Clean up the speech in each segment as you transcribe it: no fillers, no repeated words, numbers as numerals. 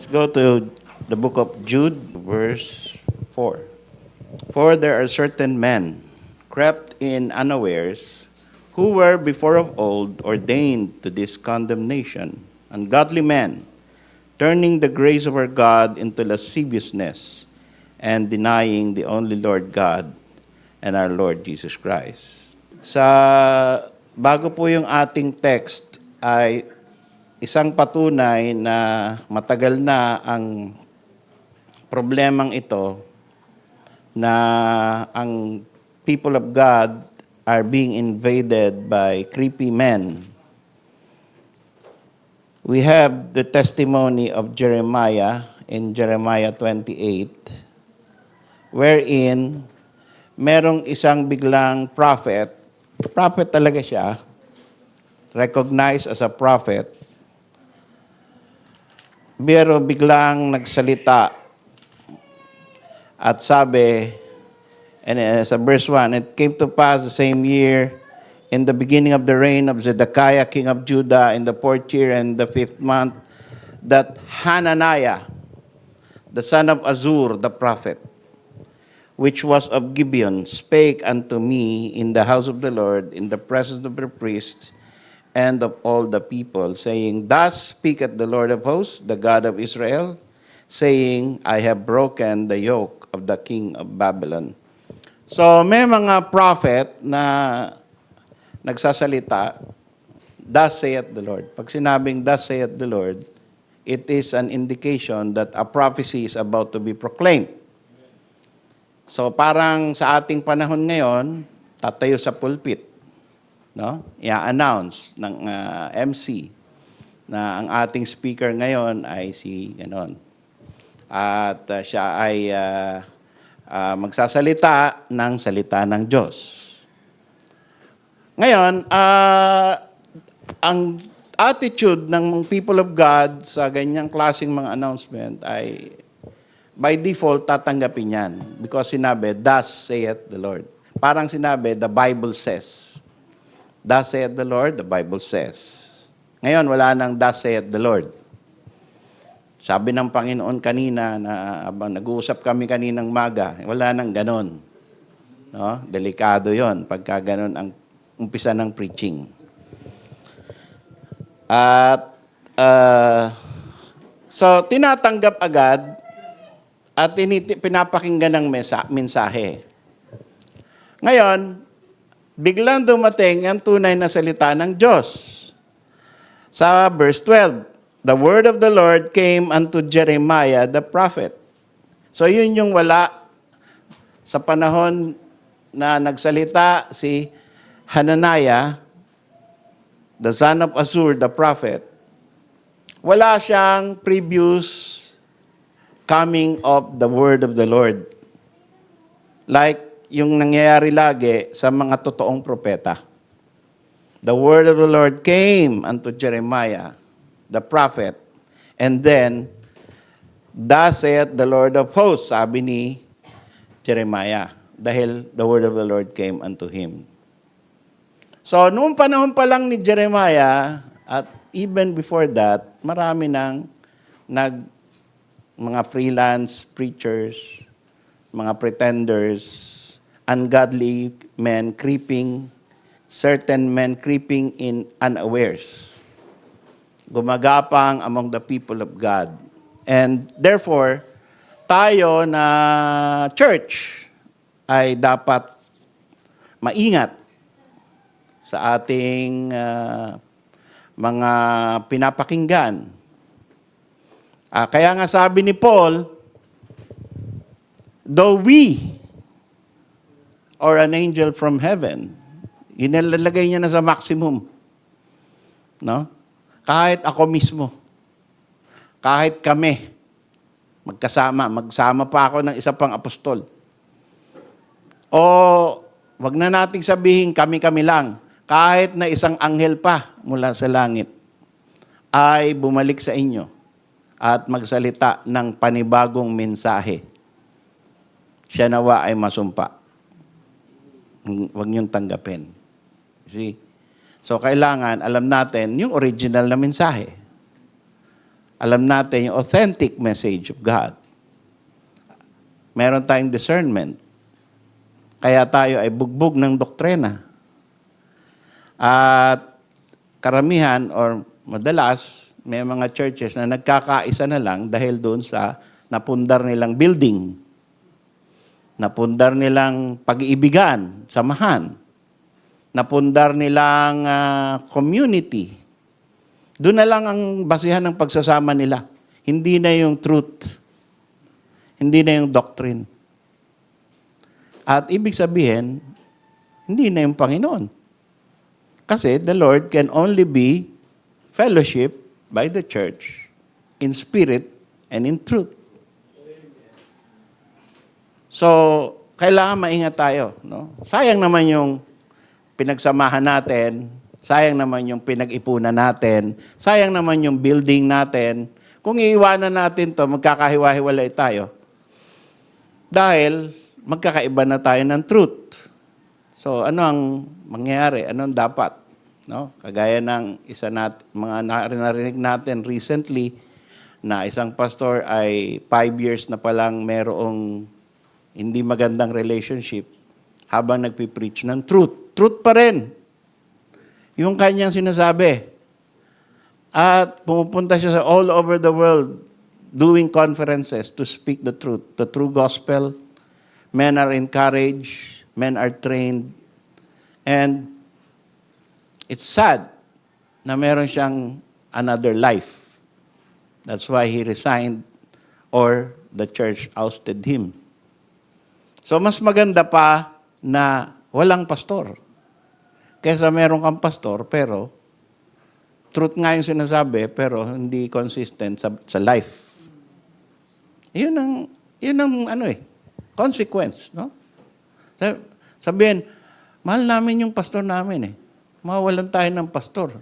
Let's go to the book of Jude, verse 4. For there are certain men crept in unawares, who were before of old ordained to this condemnation, ungodly men, turning the grace of our God into lasciviousness, and denying the only Lord God and our Lord Jesus Christ. Bago po yung ating text ay isang patunay na matagal na ang problemang ito na ang people of God are being invaded by creepy men. We have the testimony of Jeremiah in Jeremiah 28, wherein merong isang biglang prophet talaga siya, recognized as a prophet, pero biglang nagsalita at sabi, and sa verse 1, it came to pass the same year, in the beginning of the reign of Zedekiah, king of Judah, in the 4th year and the 5th month, that Hananiah, the son of Azur, the prophet, which was of Gibeon, spake unto me in the house of the Lord, in the presence of the priests and of all the people, saying, Thus speaketh the Lord of hosts, the God of Israel, saying, I have broken the yoke of the king of Babylon. So may mga prophet na nagsasalita, Thus saith the Lord. Pag sinabing, Thus saith the Lord, it is an indication that a prophecy is about to be proclaimed. So parang sa ating panahon ngayon, tatayo sa pulpit, no? I-announce ng MC na ang ating speaker ngayon ay si ganon. At siya ay magsasalita ng salita ng Diyos. Ngayon, ang attitude ng people of God sa ganyang klaseng mga announcement ay by default tatanggapin yan because sinabi, Thus saith the Lord. Parang sinabi, the Bible says. Thus saith the Lord, the Bible says. Ngayon, wala nang Thus saith the Lord. Sabi ng Panginoon kanina na abang nag-uusap kami kaninang maga, wala nang ganon. No? Delikado yon pagka ganon ang umpisa ng preaching. At so tinatanggap agad at pinapakinggan ng mensahe. Ngayon, biglang dumating ang tunay na salita ng Diyos. Sa verse 12, the word of the Lord came unto Jeremiah the prophet. So yun yung wala sa panahon na nagsalita si Hananiah, the son of Azur, the prophet. Wala siyang previous coming of the word of the Lord. Like yung nangyayari lagi sa mga totoong propeta. The word of the Lord came unto Jeremiah, the prophet, and then, Thus saith the Lord of hosts, sabi ni Jeremiah, dahil the word of the Lord came unto him. So, noong panahon pa lang ni Jeremiah, at even before that, marami nang mga freelance preachers, mga pretenders, ungodly men creeping, certain men creeping in unawares, gumagapang among the people of God. And therefore, tayo na church ay dapat maingat sa ating mga pinapakinggan. Kaya nga sabi ni Paul, though we or an angel from heaven, inilalagay niya na sa maximum. No? Kahit ako mismo, kahit kami, magsama pa ako ng isa pang apostol. O wag na nating sabihin kami-kami lang, kahit na isang anghel pa mula sa langit ay bumalik sa inyo at magsalita ng panibagong mensahe. Siya nawa ay masumpa. Huwag niyong tanggapin. See? So, kailangan alam natin yung original na mensahe. Alam natin yung authentic message of God. Meron tayong discernment. Kaya tayo ay bugbog ng doktrina. At karamihan or madalas, may mga churches na nagkakaisa na lang dahil doon sa napundar nilang building, napundar nilang pag-iibigan, samahan, napundar nilang community. Doon na lang ang basihan ng pagsasama nila. Hindi na yung truth. Hindi na yung doctrine. At ibig sabihin, hindi na yung Panginoon. Kasi the Lord can only be fellowship by the church in spirit and in truth. So, kailangan maingat tayo. No? Sayang naman yung pinagsamahan natin, sayang naman yung pinag-ipunan natin, sayang naman yung building natin. Kung iiwanan natin to, magkakahiwa-hiwalay tayo. Dahil magkakaiba na tayo ng truth. So, ano ang mangyayari? Ano ang dapat? No? Kagaya ng isa mga narinig natin recently na isang pastor ay 5 years na palang merong hindi magandang relationship habang nagpipreach ng truth. Truth pa rin. Yung kanyang sinasabi. At pumupunta siya sa all over the world doing conferences to speak the truth, the true gospel. Men are encouraged, men are trained, and it's sad na meron siyang another life. That's why he resigned or the church ousted him. So mas maganda pa na walang pastor. Kesa meron kang pastor pero truth nga yung sinasabi pero hindi consistent sa life. Yun ang consequence, no? Sabihin, mahal namin yung pastor namin eh. Mawawalan tayo ng pastor.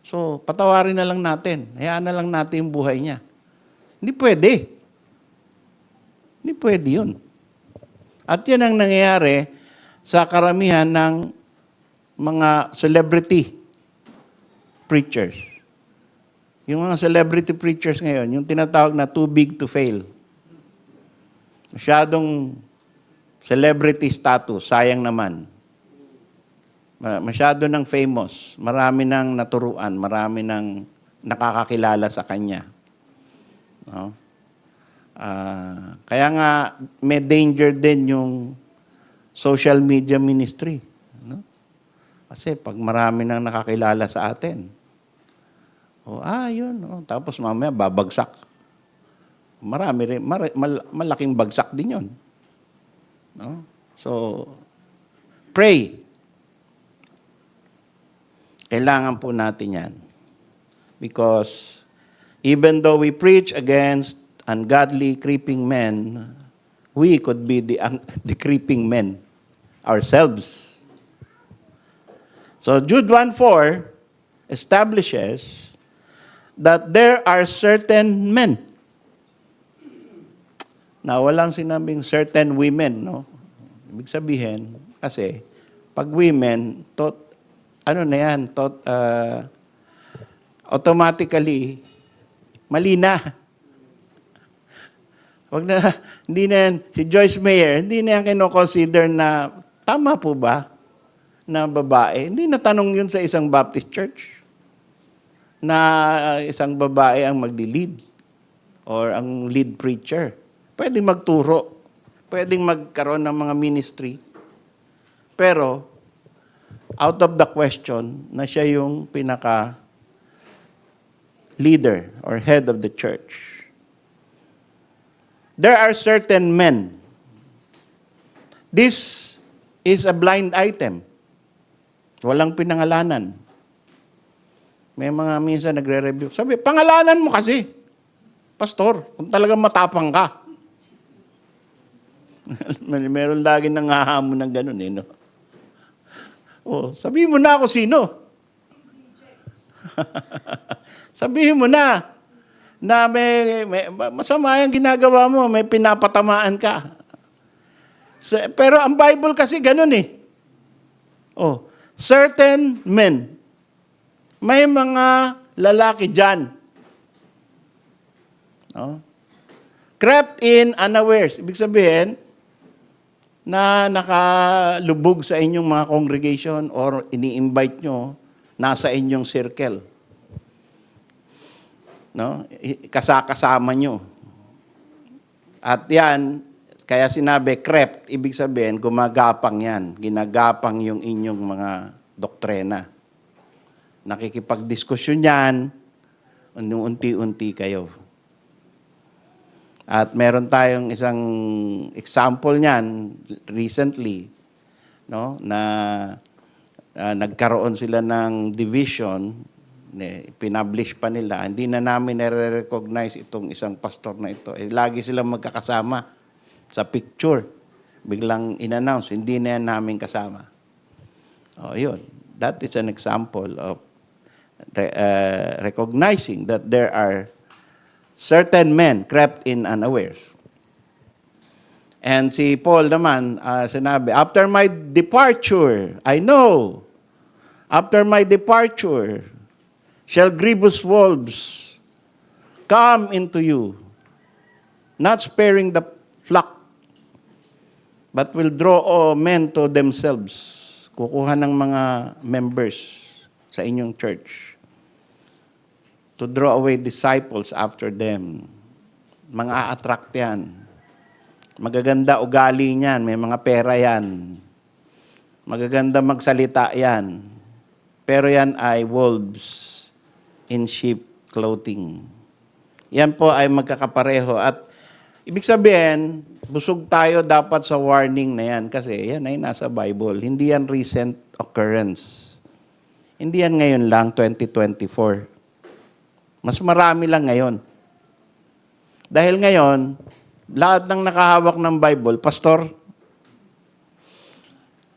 So, patawarin na lang natin. Hayaan na lang natin yung buhay niya. Hindi pwede. Hindi pwede yun. At yan ang nangyayari sa karamihan ng mga celebrity preachers. Yung mga celebrity preachers ngayon, yung tinatawag na too big to fail. Masyadong celebrity status, sayang naman. Masyado ng famous, marami ng naturuan, marami ng nakakakilala sa kanya. No? Kaya nga may danger din yung social media ministry. No? Kasi pag marami nang nakakilala sa atin, yun. Tapos mamaya babagsak. Marami rin, malaking bagsak din yun. No? So, pray. Kailangan po natin yan. Because even though we preach against ungodly, creeping men, we could be the creeping men ourselves. So Jude 1:4 establishes that there are certain men. Na walang sinabing certain women, no? Ibig sabihin, kasi, pag women, automatically, mali na. Hindi na yan, si Joyce Meyer, hindi na yan kino-consider na, tama po ba, na babae? Hindi na tanong yun sa isang Baptist church, na isang babae ang magli-lead, or ang lead preacher. Pwedeng magturo, pwedeng magkaroon ng mga ministry, pero out of the question na siya yung pinaka-leader or head of the church. There are certain men. This is a blind item. Walang pinangalanan. May mga minsan nagre-review. Sabi, pangalanan mo kasi, pastor, kung talagang matapang ka. Meron lagi nang hahamon ng ganun eh, no? Sabihin mo na ako sino. Sabihin mo na may masama yung ginagawa mo, may pinapatamaan ka. Pero ang Bible kasi ganun eh. Certain men. May mga lalaki dyan No? Crept in unawares. Ibig sabihin, na nakalubog sa inyong mga congregation or ini-invite nyo, nasa inyong circle. No? Kasama nyo. At yan, kaya sinabi, crept, ibig sabihin, gumagapang yan. Ginagapang yung inyong mga doktrina. Nakikipagdiskusyon yan, unti-unti kayo. At meron tayong isang example niyan recently, no, na nagkaroon sila ng division, pinablish pa nila. Hindi na namin nare-recognize itong isang pastor na ito. Lagi silang magkakasama sa picture. Biglang in-announce, hindi na yan namin kasama. Yun. That is an example of recognizing that there are certain men crept in unawares. And si Paul naman, sinabi, after my departure, I know, after my departure, shall grievous wolves come into you, not sparing the flock, but will draw all men to themselves. Kukuha ng mga members sa inyong church to draw away disciples after them. Mga a-attract yan. Magaganda ugali niyan, may mga pera yan. Magaganda magsalita yan. Pero yan ay wolves in sheep clothing. Yan po ay magkakapareho. At ibig sabihin, busog tayo dapat sa warning na yan kasi yan ay nasa Bible. Hindi yan recent occurrence. Hindi yan ngayon lang, 2024. Mas marami lang ngayon. Dahil ngayon, lahat ng nakahawak ng Bible, pastor,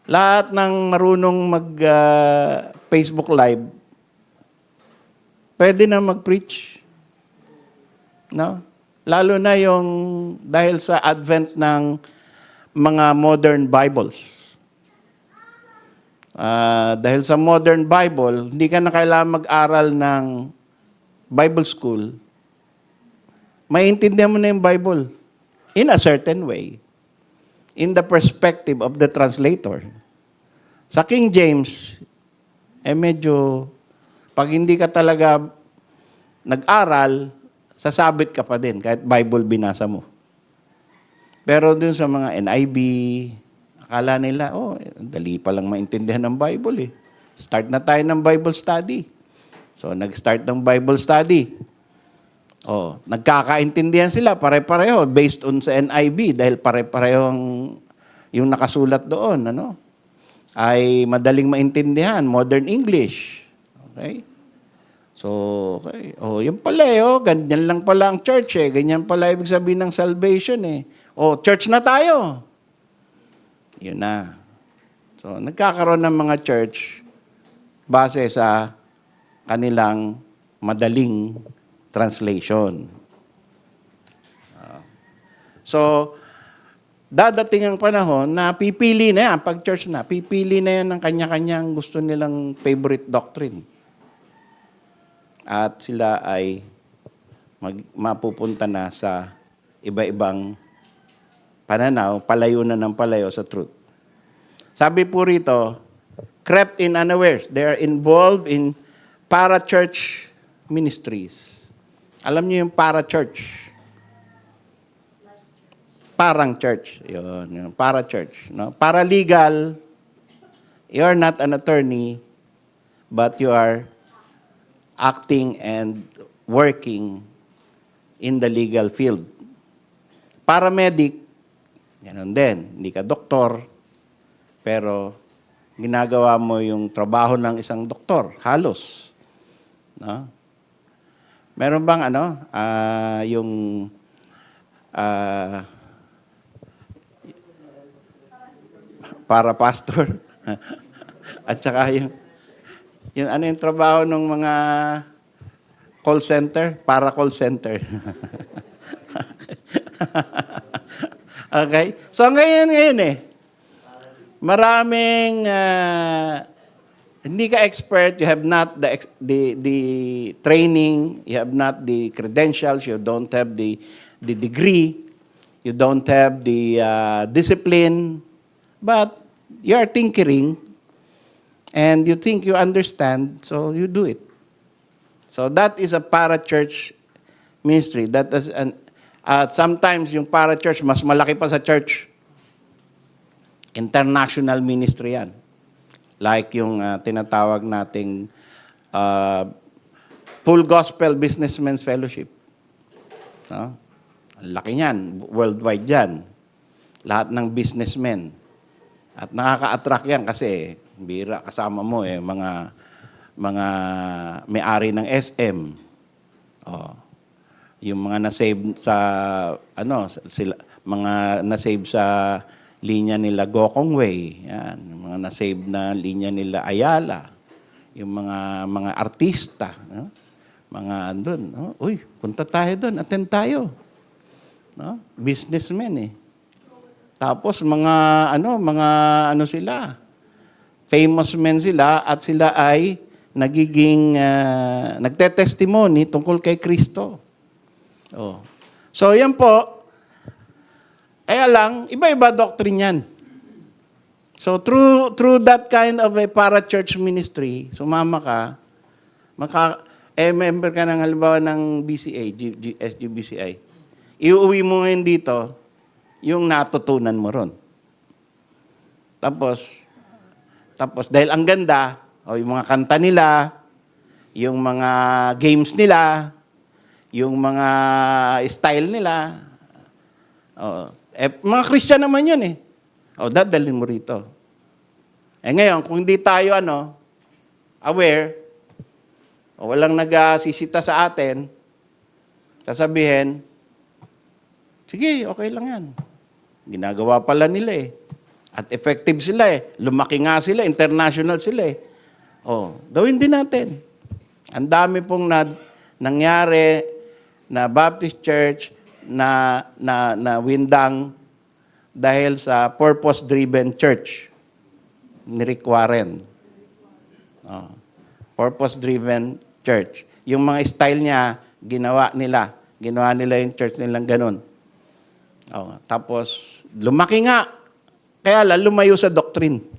lahat ng marunong mag-Facebook Live, pwede na mag-preach. No? Lalo na yung dahil sa advent ng mga modern Bibles. Dahil sa modern Bible, hindi ka na kailangan mag-aral ng Bible school, maintindihan mo na yung Bible in a certain way, in the perspective of the translator. Sa King James, medyo, pag hindi ka talaga nag-aral, sasabit ka pa din, kahit Bible binasa mo. Pero dun sa mga NIV, akala nila, dali pa lang maintindihan ng Bible eh. Start na tayo ng Bible study. So, nag-start ng Bible study. Nagkakaintindihan sila, pare-pareho, based on sa NIV, dahil pare-pareho yung nakasulat doon, ay madaling maintindihan, modern English. Okay? So, okay. Yun pala ganyan lang pala ang church ganyan pala ibig sabihin ng salvation church na tayo. Yun na. So, nagkakaroon ng mga church base sa kanilang madaling translation. So, dadating ang panahon na pipili na yan, pag church na, pipili na yan ng kanya-kanyang gusto nilang favorite doctrine. At sila ay mapupunta na sa iba-ibang pananaw, palayo na ng palayo sa truth. Sabi po rito, crept in unawares. They are involved in para-church ministries. Alam niyo yung para-church? Parang church. Yun, yung para-church. No? Para-legal, you are not an attorney, but you are acting and working in the legal field. Paramedic, ganun din. Hindi ka doktor, pero ginagawa mo yung trabaho ng isang doktor, halos. No? Meron bang yung para pastor at saka yung yung trabaho ng mga call center, para call center. Okay? So ngayon maraming hindi ka expert, you have not the training, you have not the credentials, you don't have the degree, you don't have the discipline, but you are tinkering and you think you understand, so you do it. So that is a para-church ministry. That is sometimes yung para-church, mas malaki pa sa church. International ministry yan. Like yung tinatawag nating Full Gospel Businessmen's Fellowship. No? Ang laki niyan, worldwide yan. Lahat ng businessmen. At nakaka-attract yan kasi bira kasama mo mga may-ari ng SM. Oh. Yung mga na-save sa mga na-save sa linya nila Gokong Wei, yan, yung mga na-save na linya nila Ayala, yung mga artista, no? Mga andun, no? Uy, punta tayo doon, attend tayo. No? Businessmen Tapos mga sila, famous men sila at sila ay nagiging nagte-testimony tungkol kay Kristo. Oh. So yan po. Kaya lang, iba-iba doctrine yan. So through that kind of a para-church ministry, sumama ka, member ka ng halimbawa ng BCA, SGBCI. Iuwi mo ngayon dito, yung natutunan mo ron. Tapos dahil ang ganda, yung mga kanta nila, yung mga games nila, yung mga style nila, mga Christian naman yun dadalhin mo rito. Ngayon, kung hindi tayo aware, walang nagsisita sa atin, sasabihin, sige, okay lang yan. Ginagawa pala nila At effective sila Lumaki nga sila, international sila gawin din natin. Ang dami pong nangyari na Baptist Church na windang dahil sa purpose-driven church ni Rick Warren. Purpose-driven church. Yung mga style niya, ginawa nila yung church nilang ganun. Tapos, lumaki nga. Kaya lumayo sa doctrine.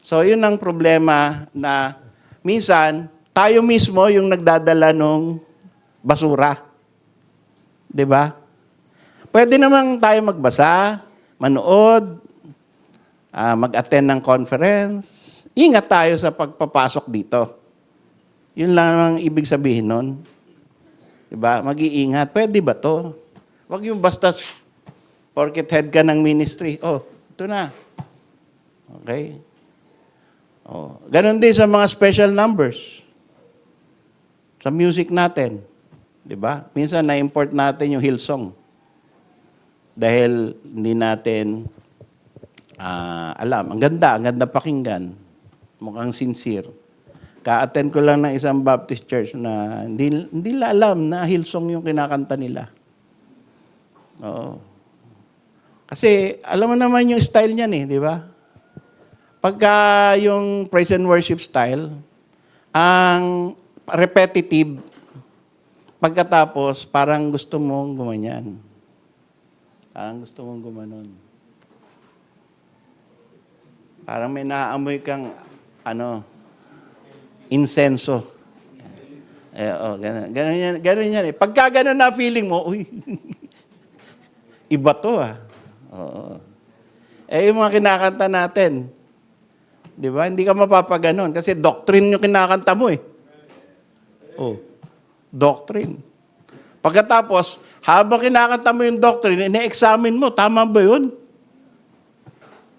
So, yun ang problema na minsan, tayo mismo yung nagdadala ng basura. 'Di ba? Pwede namang tayo magbasa, manood, mag-attend ng conference. Ingat tayo sa pagpapasok dito. Yun lang ang ibig sabihin nun. 'Di ba? Mag-iingat. Pwede ba 'to? Huwag yung basta porket head ka ng ministry. Ito na. Okay? Ganon din sa mga special numbers. Sa music natin. 'Di ba? Minsan na-import natin yung Hillsong. Dahil hindi natin alam. Ang ganda pakinggan. Mukhang sincere. Ka-attend ko lang ng isang Baptist church na hindi nila alam na Hillsong yung kinakanta nila. Kasi alam mo naman yung style niyan di ba? Pagka yung praise and worship style, ang repetitive, pagkatapos, parang gusto mong gumanyan. Parang gusto mong gumanon. Parang may naaamoy kang, insenso. Ganun yan. Pagka ganun na feeling mo, uy, iba to Oo. Yung mga kinakanta natin, di ba? Hindi ka mapapaganon kasi doctrine yung kinakanta mo doctrine. Pagkatapos, habang kinakanta mo yung doctrine, ine-examine mo, tama ba yun?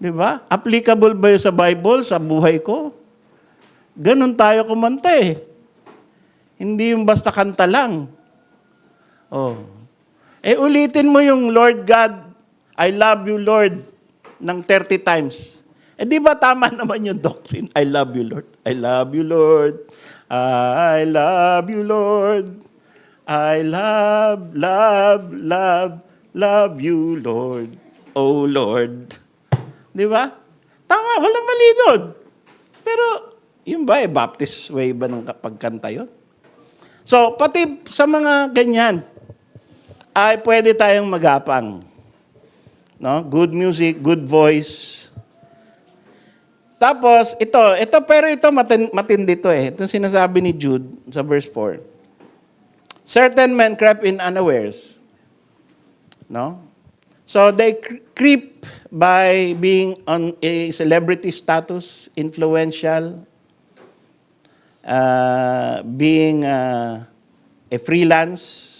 Di ba? Applicable ba yun sa Bible, sa buhay ko? Ganon tayo kumanta Hindi yung basta kanta lang. Ulitin mo yung Lord God, I love you, Lord, ng 30 times. Di ba tama naman yung doctrine? I love you, Lord. I love you, Lord. I love you, Lord. I love you, Lord. Oh, Lord. Di ba? Tama, walang mali doon. Pero, yun ba, Baptist way ba ng pagkanta yun? So, pati sa mga ganyan, ay pwede tayong magapang. No? Good music, good voice. Tapos, pero ito matindi to eh. Ito sinasabi ni Jude sa verse 4. Certain men crept in unawares. No? So, they creep by being on a celebrity status, influential, being a freelance.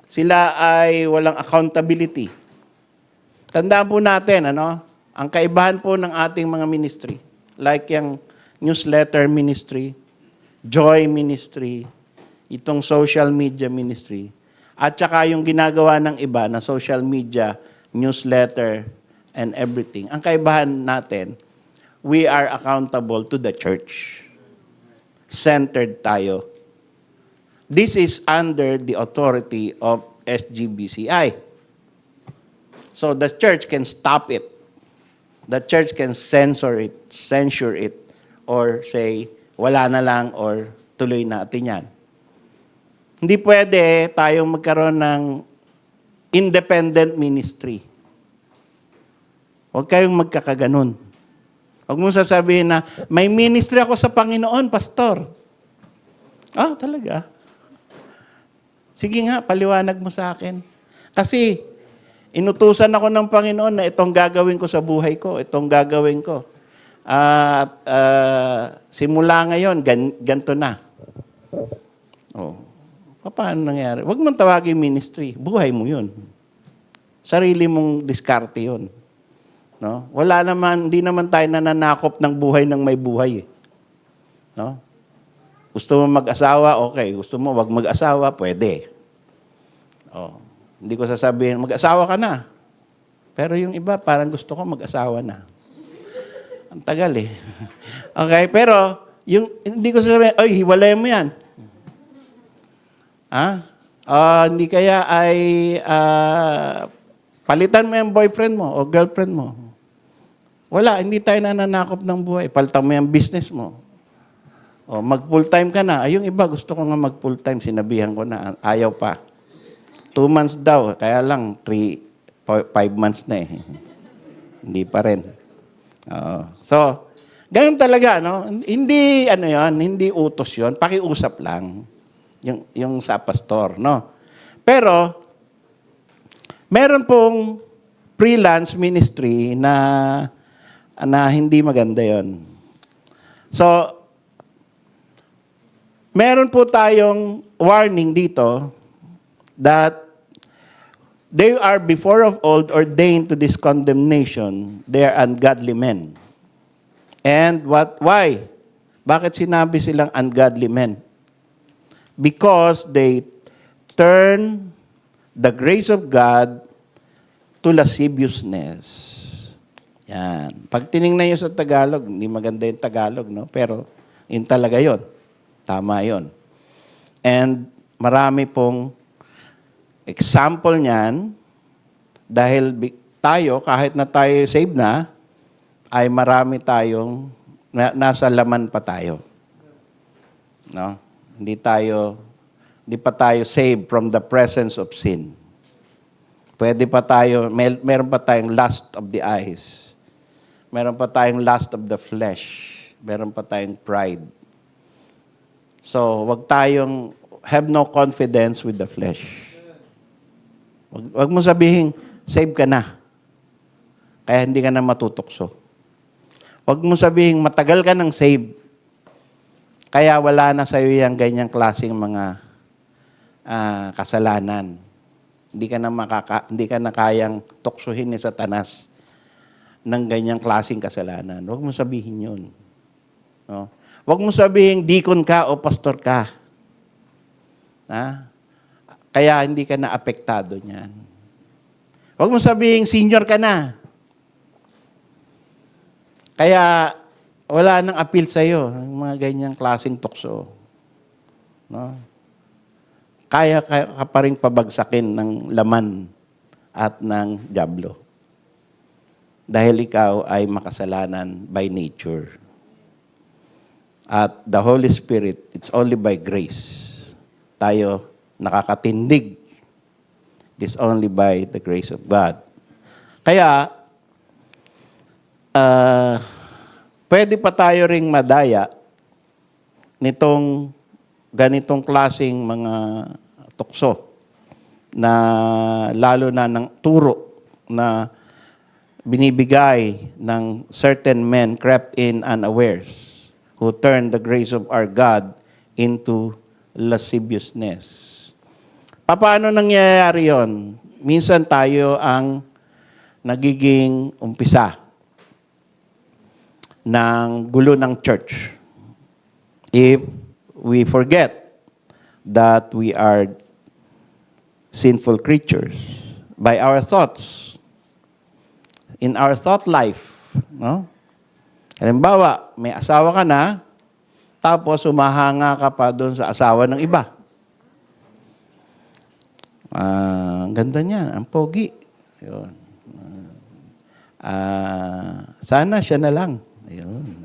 Sila ay walang accountability. Tandaan po natin, ang kaibahan po ng ating mga ministry, like yung newsletter ministry, joy ministry, itong social media ministry, at saka yung ginagawa ng iba na social media, newsletter, and everything. Ang kaibahan natin, we are accountable to the church. Centered tayo. This is under the authority of SGBCI. So the church can stop it. The church can censure it, or say, wala na lang, or tuloy natin yan. Hindi pwede tayong magkaroon ng independent ministry. Huwag kayong magkakaganon. Huwag mo sasabihin na, may ministry ako sa Panginoon, pastor. Talaga? Sige nga, paliwanag mo sa akin. Kasi, inutusan ako ng Panginoon na itong gagawin ko sa buhay ko, itong gagawin ko. Simula ngayon, ganito na. Paano nangyari? Huwag mong tawagin ministry. Buhay mo yun. Sarili mong diskarte yun. No? Wala naman, hindi naman tayo nananakop ng buhay ng may buhay. No? Gusto mo mag-asawa? Okay. Gusto mo wag mag-asawa? Pwede. Hindi ko sasabihin, mag-asawa ka na. Pero yung iba, parang gusto ko mag-asawa na. Ang tagal eh. Okay, pero, hindi ko sasabihin, hiwalay mo yan. Hindi kaya ay palitan mo yung boyfriend mo o girlfriend mo. Wala, hindi tayo nananakop ng buhay. Palitan mo yung business mo. Mag-full-time ka na. Yung iba, gusto ko nga mag-full-time. Sinabihan ko na, ayaw pa. 2 months daw, kaya lang 5 months na eh. Hindi pa rin. So, ganun talaga, no? Hindi, hindi utos yon, pakiusap lang. Yung sa pastor, no? Pero, meron pong freelance ministry na hindi maganda yon. So, meron po tayong warning dito that they are before of old ordained to this condemnation. They are ungodly men. And why? Bakit sinabi silang ungodly men? Because they turn the grace of God to lasciviousness. Yan. Pag tinignan nyo sa Tagalog, hindi maganda yung Tagalog, no? Pero yun talaga yun. Tama yun. And marami pong example niyan, dahil tayo, kahit na tayo saved na, ay marami tayong, nasa laman pa tayo. No? Hindi pa tayo saved from the presence of sin. Pwede pa tayo, meron pa tayong lust of the eyes. Meron pa tayong lust of the flesh. Meron pa tayong pride. So, have no confidence with the flesh. Wag mo sabihin, save ka na. Kaya hindi ka na matutokso. Wag mo sabihin, matagal ka nang save. Kaya wala na sa'yo yung ganyang klaseng mga kasalanan. Hindi ka na kayang tuksuhin ni Satanas ng ganyang klaseng kasalanan. Wag mo sabihin yun. No? Wag mo sabihin, deacon ka o pastor ka. Kaya hindi ka na apektado niyan. Huwag mo sabihin, senior ka na. Kaya wala nang appeal sa'yo, mga ganyang klaseng tukso. No? Kaya ka pa rin pabagsakin ng laman at ng dyablo. Dahil ikaw ay makasalanan by nature. at the Holy Spirit, it's only by grace. Tayo nakakatindig. It's only by the grace of God. Kaya, pwede pa tayo ring madaya nitong ganitong klaseng mga tukso na lalo na ng turo na binibigay ng certain men crept in unawares who turned the grace of our God into lasciviousness. Paano nangyayari yon? Minsan tayo ang nagiging umpisa ng gulo ng church. If we forget that we are sinful creatures by our thoughts, in our thought life, no? Halimbawa, may asawa ka na, tapos humahanga ka pa doon sa asawa ng iba. Ang ganda niya, ang pogi. Ayun. Sana siya na lang. Ayun.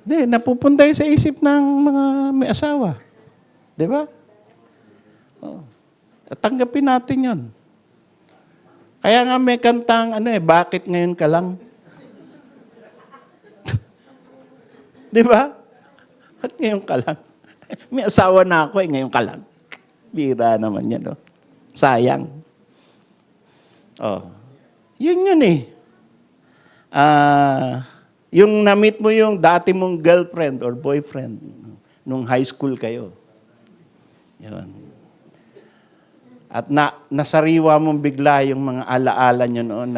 Hindi, napupunta yun sa isip ng mga may asawa. Di ba? Oh. Tanggapin natin yun. Kaya nga may kantang, bakit ngayon ka lang? Di ba? At ngayon ka lang? May asawa na ako, ngayon ka lang. Bira naman yan, no? Sayang. Oh. Yun eh. Yung na-meet mo yung dati mong girlfriend or boyfriend nung high school kayo. Yun. At nasariwa mong bigla yung mga alaala nyo noon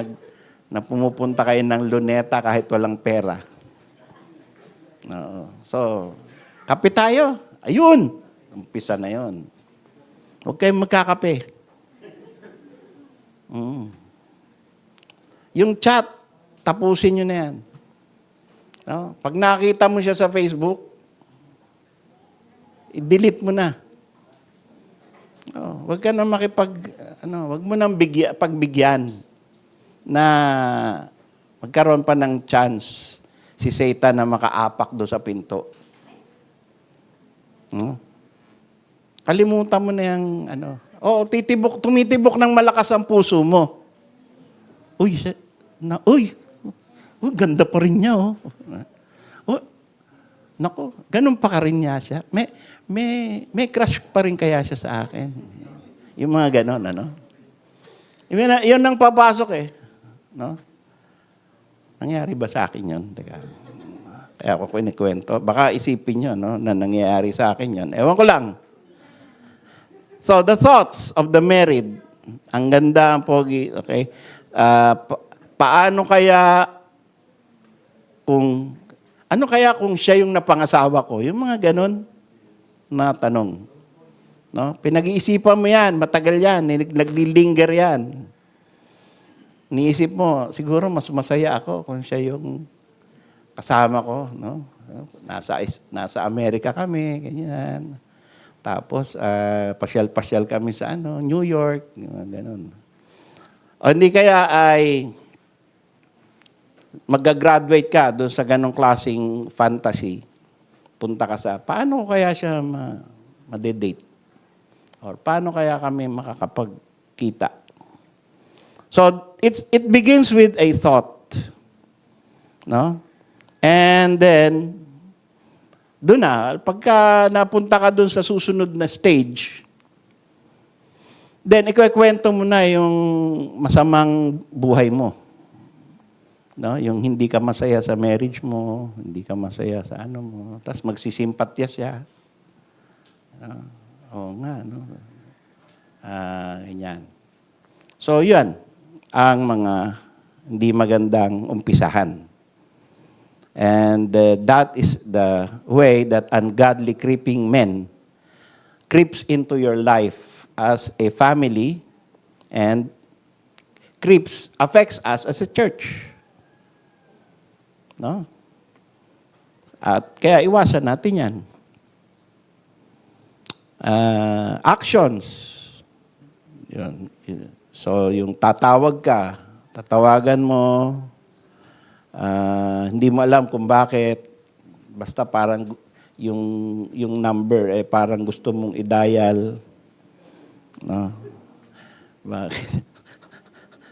na pumupunta kayo ng Luneta kahit walang pera. Oo. So, kape tayo. Ayun. Umpisa na yun. Huwag kayong magkakape. Yung chat, tapusin nyo na yan. No? Pag nakita mo siya sa Facebook, i-delete mo na. Huwag ka na wag mo nang pagbigyan na magkaroon pa ng chance si Satan na makaapak do sa pinto. Kalimutan mo na yung tumitibok ng malakas ang puso mo. Ganda pa rin niya, Nako, ganun pa ka rin niya siya. May crush pa rin kaya siya sa akin. Yung mga ganon, Yun ang papasok no? Nangyari ba sa akin yun? Teka. Kaya ako kinikwento. Baka isipin nyo, na nangyayari sa akin yun. Ewan ko lang. So, the thoughts of the married. Ang ganda, ang pogi. Okay? Paano kaya kung siya yung napangasawa ko? Yung mga ganon na tanong. No? Pinag-iisipan mo yan, matagal yan, naglilinger yan. Niisip mo, siguro mas masaya ako kung siya yung kasama ko. No? Nasa Amerika kami, ganyan. Tapos, pasyal-pasyal kami sa New York, ganon. O hindi kaya ay mag-graduate ka doon sa ganong klaseng fantasy. Punta ka paano kaya siya ma-date? Or paano kaya kami makakapagkita? So, it begins with a thought. No? And then, doon pagka napunta ka doon sa susunod na stage, then ikukwento mo na yung masamang buhay mo. No? Yung hindi ka masaya sa marriage mo, hindi ka masaya sa mo, tapos magsisimpatya siya. Oo nga, no? Ganyan. So, yun ang mga hindi magandang umpisahan. And that is the way that ungodly creeping men creeps into your life as a family and affects us as a church. No? At kaya iwasan natin yan. Actions. Yun. So, yung tatawagan mo, hindi mo alam kung bakit, basta parang yung number parang gusto mong i-dial. No? Bakit?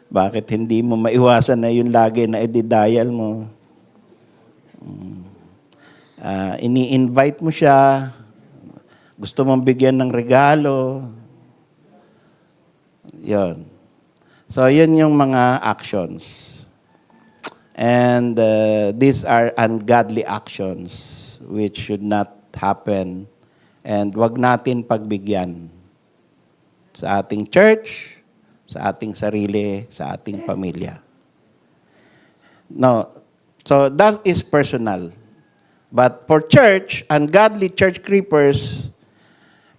Bakit hindi mo maiwasan na yun lagi na i-dial mo? Ini-invite mo siya, gusto mong bigyan ng regalo. Yon. So, yun yung mga actions. And these are ungodly actions which should not happen. And wag natin pagbigyan sa ating church, sa ating sarili, sa ating pamilya. No. So, that is personal. But for church, ungodly church creepers,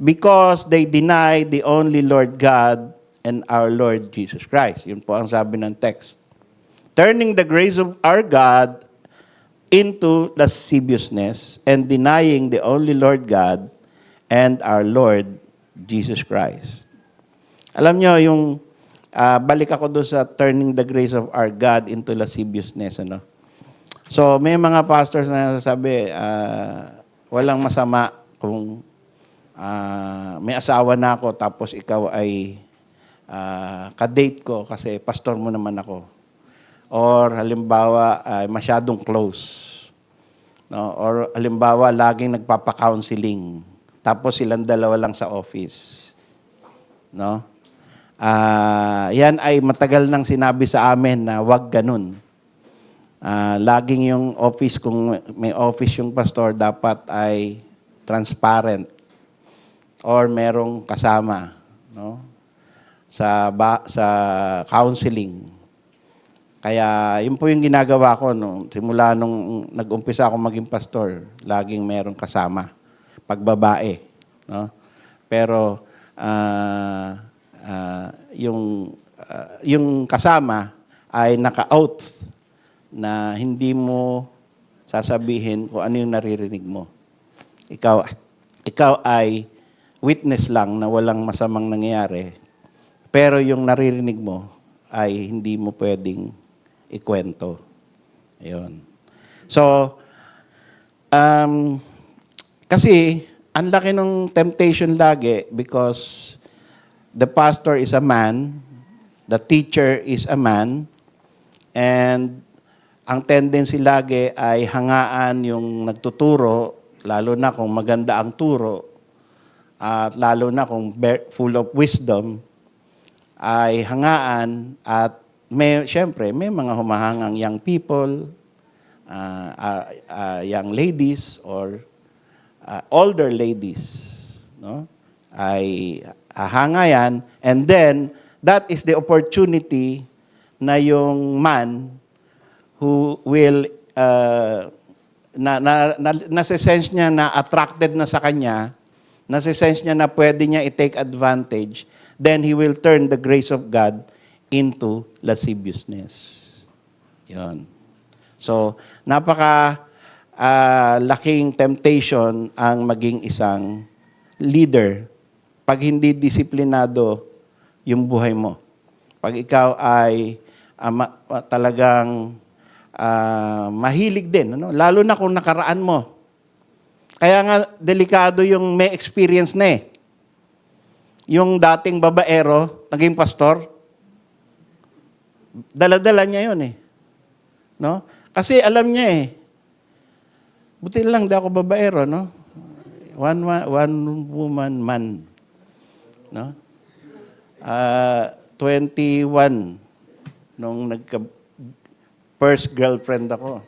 because they deny the only Lord God and our Lord Jesus Christ. Yun po ang sabi ng text. Turning the grace of our God into lasciviousness and denying the only Lord God and our Lord Jesus Christ. Alam nyo, yung balik ako doon sa turning the grace of our God into lasciviousness. Ano? So, may mga pastors na nasasabi, walang masama kung may asawa na ako tapos ikaw ay ka-date ko kasi pastor mo naman ako. Or halimbawa, masyadong close. No? Or halimbawa, laging nagpapa-counseling. Tapos silang dalawa lang sa office. No? Yan ay matagal nang sinabi sa amin na wag ganun. Laging yung office, kung may office yung pastor, dapat ay transparent. Or merong kasama. No? Sa counseling. Kaya yun po yung ginagawa ko simula nung nag-umpisa ako maging pastor, laging merong kasama, pagbabae, no? Pero yung kasama ay naka-out na hindi mo sasabihin kung ano yung naririnig mo. Ikaw ay witness lang na walang masamang nangyayari, pero yung naririnig mo ay hindi mo pwedeng ikwento. Ayun. So, kasi, ang laki ng temptation lagi because the pastor is a man, the teacher is a man, and ang tendency lagi ay hangaan yung nagtuturo, lalo na kung maganda ang turo, at lalo na kung full of wisdom, ay hangaan at siyempre, may mga humahangang young people, young ladies, or older ladies, no? Ay hahanga yan, and then, that is the opportunity na yung man who will, nasa-sense niya na attracted na sa kanya, nasa-sense niya na pwede niya i-take advantage, then he will turn the grace of God into lasciviousness. Yun. So, laking temptation ang maging isang leader pag hindi disiplinado yung buhay mo. Pag ikaw ay talagang mahilig din, ano? Lalo na kung nakaraan mo. Kaya nga, delikado yung may experience na eh. Yung dating babaero, naging pastor, dala-dala niya yun eh. No? Kasi alam niya eh. Buti lang, di ako babaero, no? One woman man. No? 21 nung first girlfriend ako.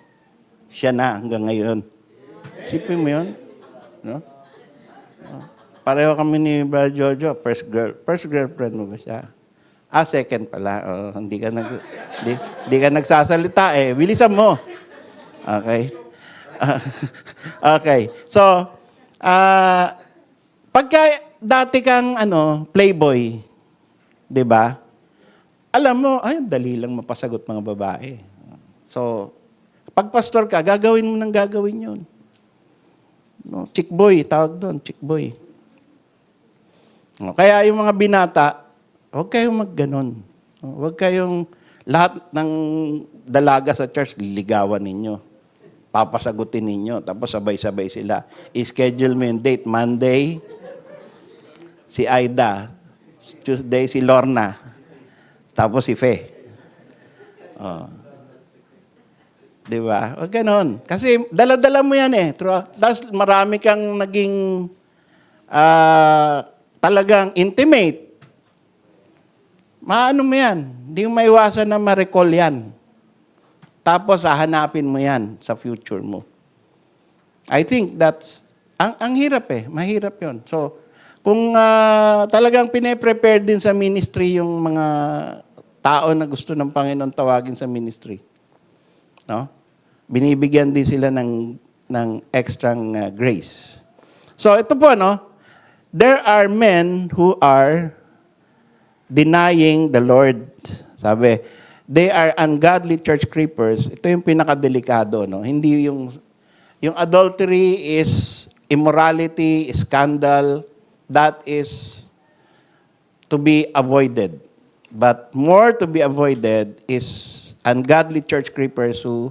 Siya na hanggang ngayon. Sipin mo yun? No? Pareho kami ni Brother Jojo, first girlfriend mo ba siya? Second pala. Hindi ka nagsasalita eh. Bilisan mo. Okay. Okay. So, pagka dati kang playboy, 'di ba? Alam mo, dali lang mapasagot mga babae. So, pag pastor ka, gagawin mo nang gagawin 'yon. No, chick boy, tawag doon, chick boy. Kaya yung mga binata, huwag kayong magganon. Huwag kayong lahat ng dalaga sa church, liligawan ninyo. papasagutin ninyo. Tapos sabay-sabay sila. I-schedule mo yung date. Monday, si Aida. Tuesday, si Lorna. Tapos si Fe. Oh. Di ba? O ganon. Kasi dala-dala mo yan eh. Tapos marami kang naging talagang intimate. Maano mo yan? Hindi mo maiwasan na ma-recall yan. Tapos hahanapin mo yan sa future mo. I think that's, ang hirap eh. Mahirap yon. So, kung talagang pine-prepare din sa ministry yung mga tao na gusto ng Panginoon tawagin sa ministry, no? Binibigyan din sila ng extra grace. So ito po, no? There are men who are denying the Lord. Sabi, they are ungodly church creepers. Ito yung pinakadelikado, no? Hindi yung adultery is immorality, scandal, that is to be avoided. But more to be avoided is ungodly church creepers who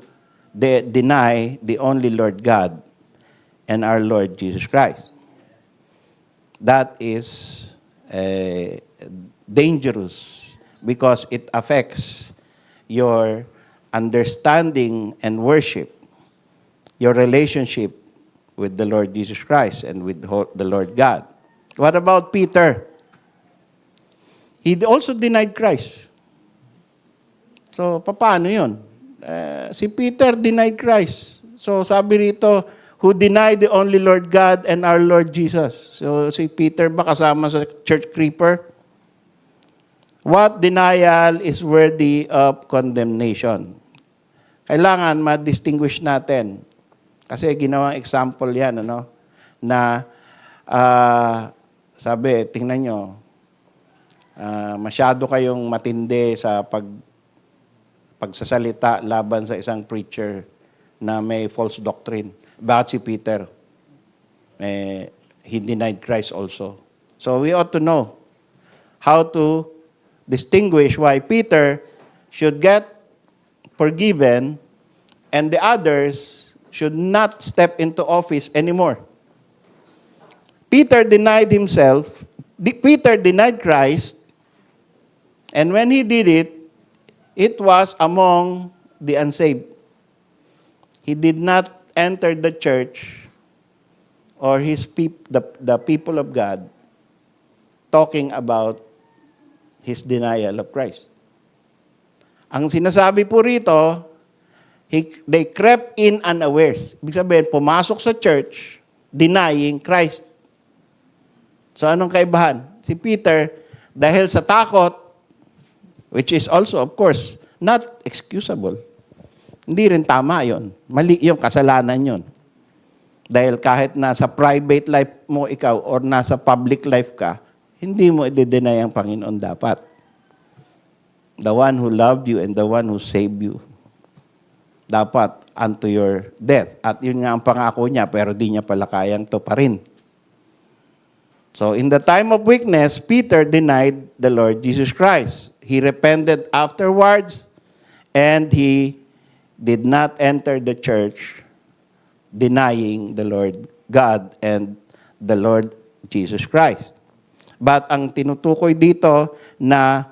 they deny the only Lord God and our Lord Jesus Christ. That is dangerous because it affects your understanding and worship, your relationship with the Lord Jesus Christ and with the Lord God. What about Peter? He also denied Christ. So, paano yun? Si Peter denied Christ. So, sabi rito, who denied the only Lord God and our Lord Jesus. So, si Peter ba kasama sa church creeper? What denial is worthy of condemnation? Kailangan ma-distinguish natin. Kasi ginawang example yan, ano? Na, sabi, tingnan nyo, masyado kayong matindi sa pagsasalita laban sa isang preacher na may false doctrine. Bakit si Peter? He denied Christ also. So we ought to know how to distinguish why Peter should get forgiven and the others should not step into office anymore. Peter denied himself. Peter denied Christ. And when he did it, it was among the unsaved. He did not enter the church or the people of God talking about his denial of Christ. Ang sinasabi po rito, they crept in unawares. Ibig sabihin, pumasok sa church denying Christ. So anong kaibahan? Si Peter, dahil sa takot, which is also, of course, not excusable. Hindi rin tama yon. Mali yung kasalanan yon. Dahil kahit nasa private life mo ikaw or nasa public life ka, hindi mo i-deny ang Panginoon dapat. The one who loved you and the one who saved you. Dapat unto your death. At yun nga ang pangako niya, pero di niya pala kayang tuparin. So in the time of weakness, Peter denied the Lord Jesus Christ. He repented afterwards, and he did not enter the church denying the Lord God and the Lord Jesus Christ. But ang tinutukoy dito na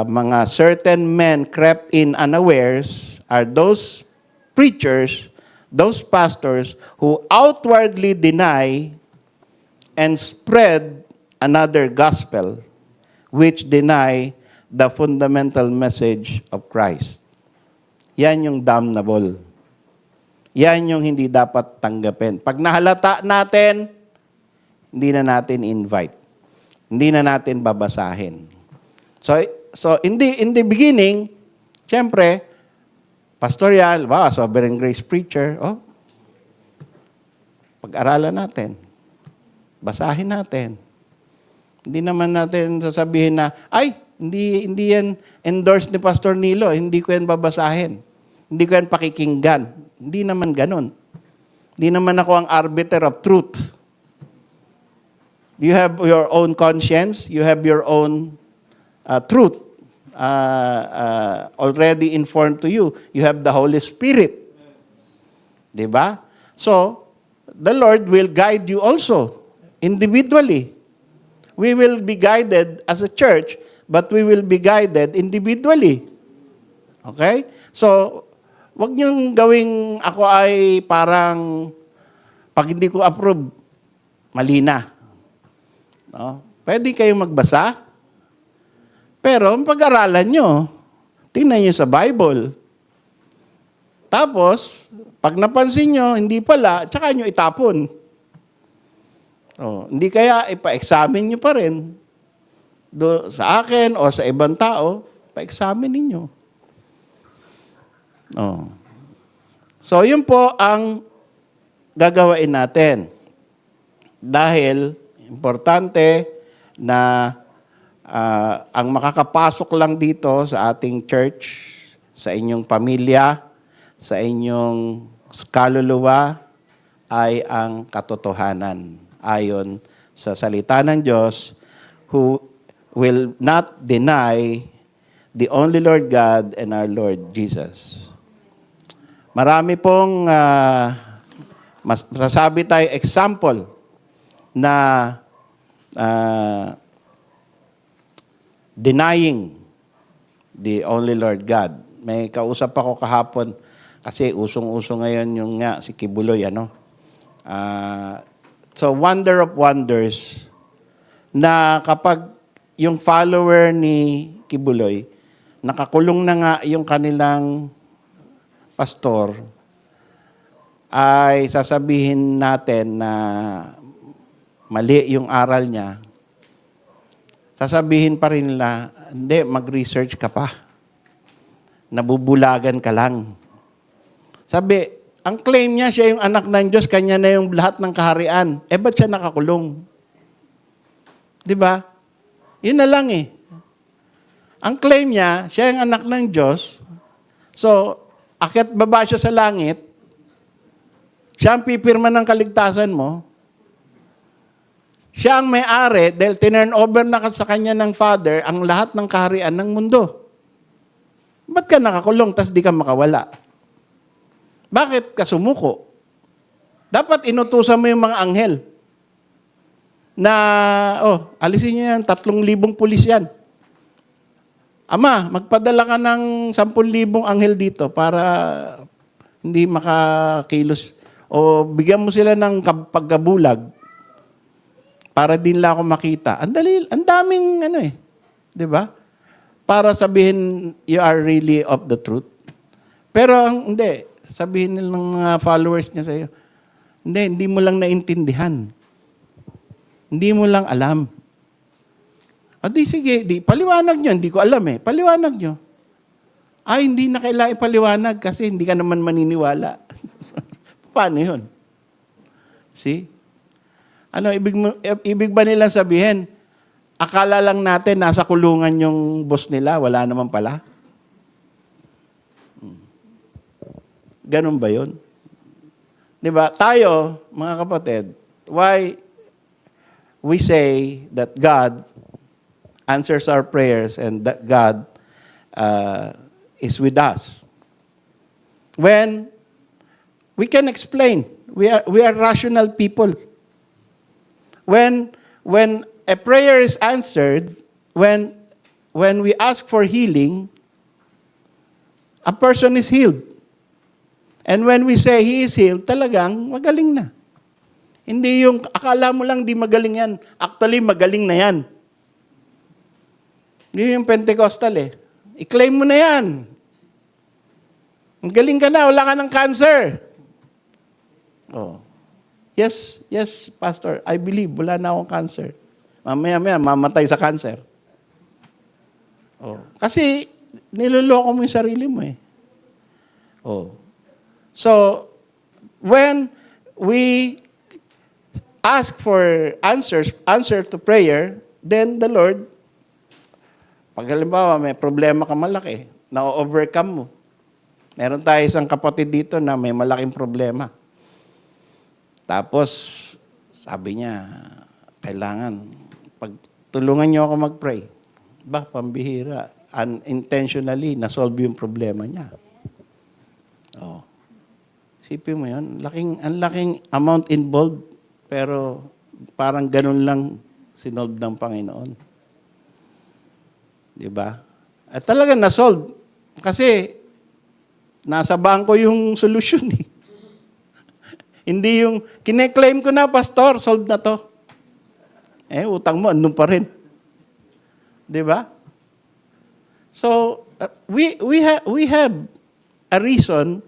mga certain men crept in unawares are those preachers, those pastors who outwardly deny and spread another gospel which deny the fundamental message of Christ. Yan yung damnable. Yan yung hindi dapat tanggapin. Pag nahalata natin, hindi na natin invite. Hindi na natin babasahin. So in the beginning, siyempre, pastor yan, Sovereign Grace preacher, pag-aralan natin. Basahin natin. Hindi naman natin sasabihin na, hindi yan endorsed ni Pastor Nilo, hindi ko yan babasahin. Hindi ko yan pakikinggan. Hindi naman ganun. Hindi naman ako ang arbiter of truth. You have your own conscience, you have your own truth already informed to you. You have the Holy Spirit 'Di ba? So, the Lord will guide you also individually. We will be guided as a church, but we will be guided individually. Okay? So, wag niyong gawing ako ay parang pag hindi ko approve, mali na. No? Pwede kayong magbasa, pero pag-aralan nyo, tingnan nyo sa Bible. Tapos, pag napansin nyo, hindi pala, tsaka nyo itapon. Hindi kaya ipa-examine nyo pa rin. Sa akin o sa ibang tao, pa-examine ninyo. So, yun po ang gagawain natin. Dahil, importante na ang makakapasok lang dito sa ating church, sa inyong pamilya, sa inyong kaluluwa, ay ang katotohanan ayon sa salita ng Diyos, who will not deny the only Lord God and our Lord Jesus. Marami pong masasabi tayo example na denying the only Lord God. May kausap ako kahapon kasi usong-uso ngayon yung nga si Kibuloy, ano? So, wonder of wonders na kapag yung follower ni Kibuloy, nakakulong na nga yung kanilang pastor, ay sasabihin natin na mali yung aral niya, sasabihin pa rin nila, hindi, mag-research ka pa. Nabubulagan ka lang. Sabi, ang claim niya, siya yung anak ng Diyos, kanya na yung lahat ng kaharian. Ba't siya nakakulong? Di ba? Yun na lang eh. Ang claim niya, siya yung anak ng Diyos. So, akyat baba siya sa langit, siya ang pipirma ng kaligtasan mo, siya ang may-ari dahil tinurn over na sa kanya ng Father ang lahat ng kaharian ng mundo. Ba't ka nakakulong tas di ka makawala? Bakit ka sumuko? Dapat inutusan mo yung mga anghel na, alisin niyo yan, 3,000 pulis yan. Ama, magpadala ka ng 10,000 anghel dito para hindi makakilos. O bigyan mo sila ng pagkabulag para din lang ako makita. Ang daming di ba? Para sabihin you are really of the truth. Pero hindi, sabihin ng mga followers niya sa iyo, hindi mo lang naintindihan. Hindi mo lang alam. Sige, paliwanag nyo. Hindi ko alam eh. Paliwanag nyo. Hindi na kailangan ipaliwanag kasi hindi ka naman maniniwala. Paano yun? See? Ibig ba nilang sabihin, akala lang natin nasa kulungan yung boss nila, wala naman pala? Ganun ba yun? Diba? Tayo, mga kapatid, why we say that God answers our prayers and that God is with us? When we can explain, we are rational people. When a prayer is answered, when we ask for healing, a person is healed. And when we say he is healed, talagang magaling na. Hindi yung akala mo lang di magaling yan. Actually, magaling na yan. Hindi yung Pentecostal eh. I-claim mo na yan. Magaling ka na, wala ka ng cancer. Yes, Pastor, I believe, wala na akong cancer. Mamaya, mamatay sa cancer. Kasi, niloloko mo yung sarili mo eh. So, when we ask for answer to prayer, then the Lord, pag halimbawa may problema ka malaki, na-overcome mo. Meron tayo isang kapatid dito na may malaking problema. Tapos, sabi niya, kailangan, tulungan niyo ako mag-pray. Pambihira. Unintentionally, na-solve yung problema niya. Isipin mo yun, ang laking amount involved, pero parang ganun lang sinolve ng Panginoon. Di ba? At talaga na-solve. Kasi, nasa bangko yung solusyon eh. Hindi yung, kine-claim ko na, pastor, solved na to. Utang mo, andun pa rin. Di ba? So, we have a reason.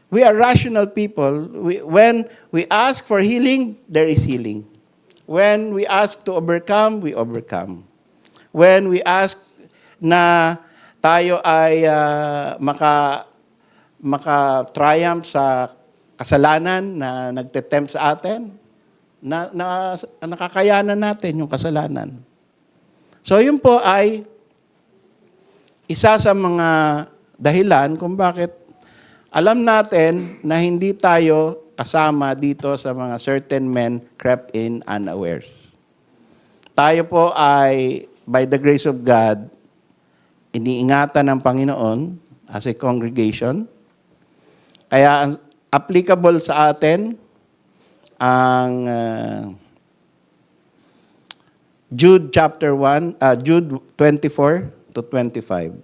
We are rational people. When we ask for healing, there is healing. When we ask to overcome, we overcome. When we ask na tayo ay maka-triumph sa kasalanan na nagtetempt sa atin, nakakayanan natin yung kasalanan. So yun po ay isa sa mga dahilan kung bakit alam natin na hindi tayo kasama dito sa mga certain men crept in unawares. Tayo po ay, by the grace of God, iniingatan ng Panginoon as a congregation. Kaya applicable sa atin ang Jude chapter 1, Jude 24 to 25.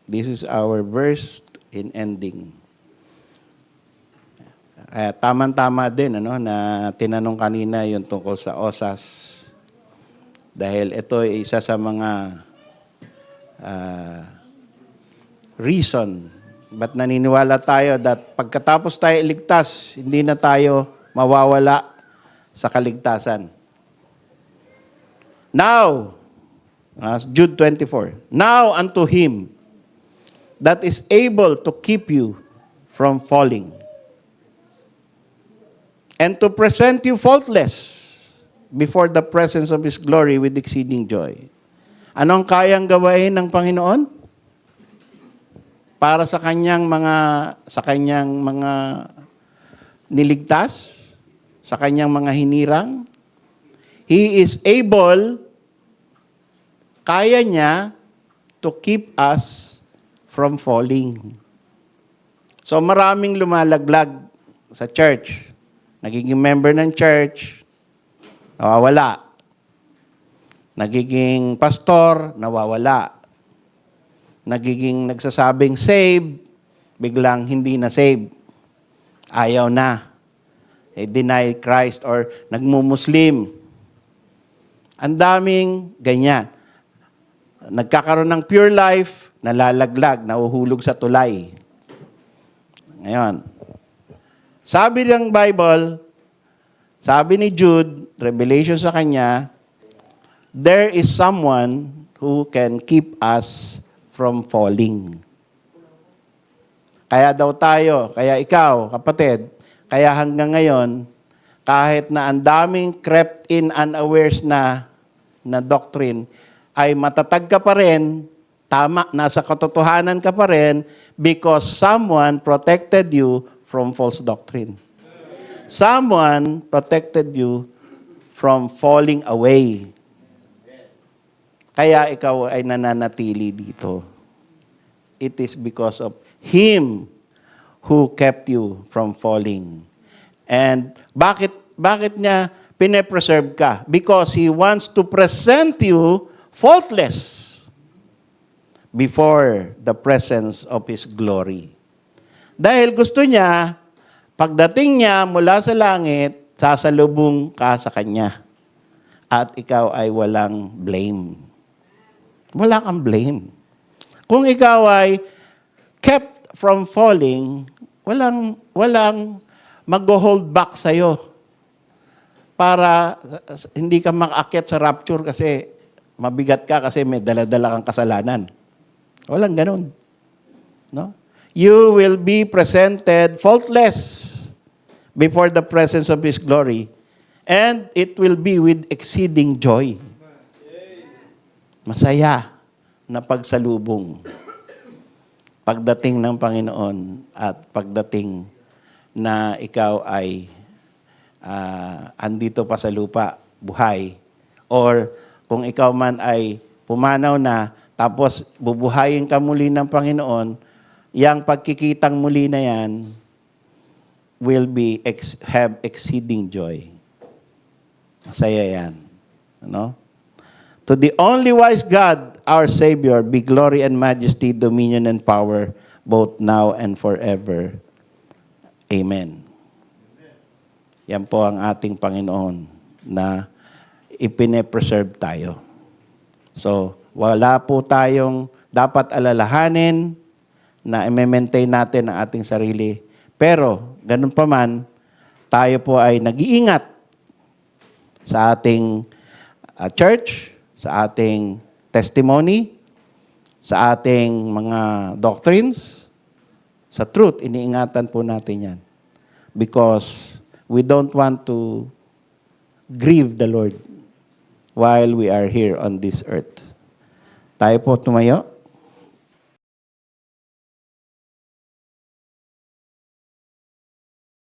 This is our verse in ending. Tama-tama din na tinanong kanina yung tungkol sa OSAS. Dahil ito ay isa sa mga reason ba't naniniwala tayo that pagkatapos tayo iligtas, hindi na tayo mawawala sa kaligtasan. Now, Jude 24, now unto Him that is able to keep you from falling and to present you faultless before the presence of His glory with exceeding joy. Anong kayang gawain ng Panginoon? Para sa kanyang mga niligtas, sa kanyang mga hinirang, He is able, kaya niya to keep us from falling. So maraming lumalaglag sa church. Nagiging member ng church, nawawala. Nagiging pastor, nawawala. Nagiging nagsasabing save, biglang hindi na save. Ayaw na. Deny Christ or nagmumuslim. Ang daming ganyan. Nagkakaroon ng pure life, nalalaglag, nahuhulog sa tulay. Ngayon, sabi ng Bible, sabi ni Jude, revelation sa kanya, there is someone who can keep us from falling. Kaya daw tayo, kaya ikaw, kapatid, kaya hanggang ngayon, kahit na ang daming crept in unawares na doctrine, ay matatag ka pa rin, tama, nasa katotohanan ka pa rin, because someone protected you from false doctrine. Someone protected you from falling away. Kaya ikaw ay nananatili dito. It is because of Him who kept you from falling. And bakit niya pine-preserve ka? Because He wants to present you faultless before the presence of His glory. Dahil gusto niya, pagdating niya mula sa langit, sasalubong ka sa Kanya. At ikaw ay walang blame. Wala kang blame. Kung ikaw ay kept from falling, walang mag-hold back sa'yo para hindi ka makaakyat sa rapture kasi mabigat ka kasi may dala-dala kang kasalanan. Walang ganun. No? You will be presented faultless before the presence of His glory, and it will be with exceeding joy. Masaya na pagsalubong. Pagdating ng Panginoon at pagdating na ikaw ay andito pa sa lupa, buhay. Or kung ikaw man ay pumanaw na, tapos bubuhayin ka muli ng Panginoon, yang pagkikitang muli na yan, will be have exceeding joy. Masaya yan. Ano? To the only wise God, our Savior, be glory and majesty, dominion and power, both now and forever. Amen. Yan po ang ating Panginoon na ipine-preserve tayo. So, wala po tayong dapat alalahanin na i-maintain natin ang ating sarili. Pero, ganun pa man, tayo po ay nag-iingat sa ating church, sa ating testimony, sa ating mga doctrines, sa truth, iniingatan po natin yan. Because we don't want to grieve the Lord while we are here on this earth. Tayo po tumayo.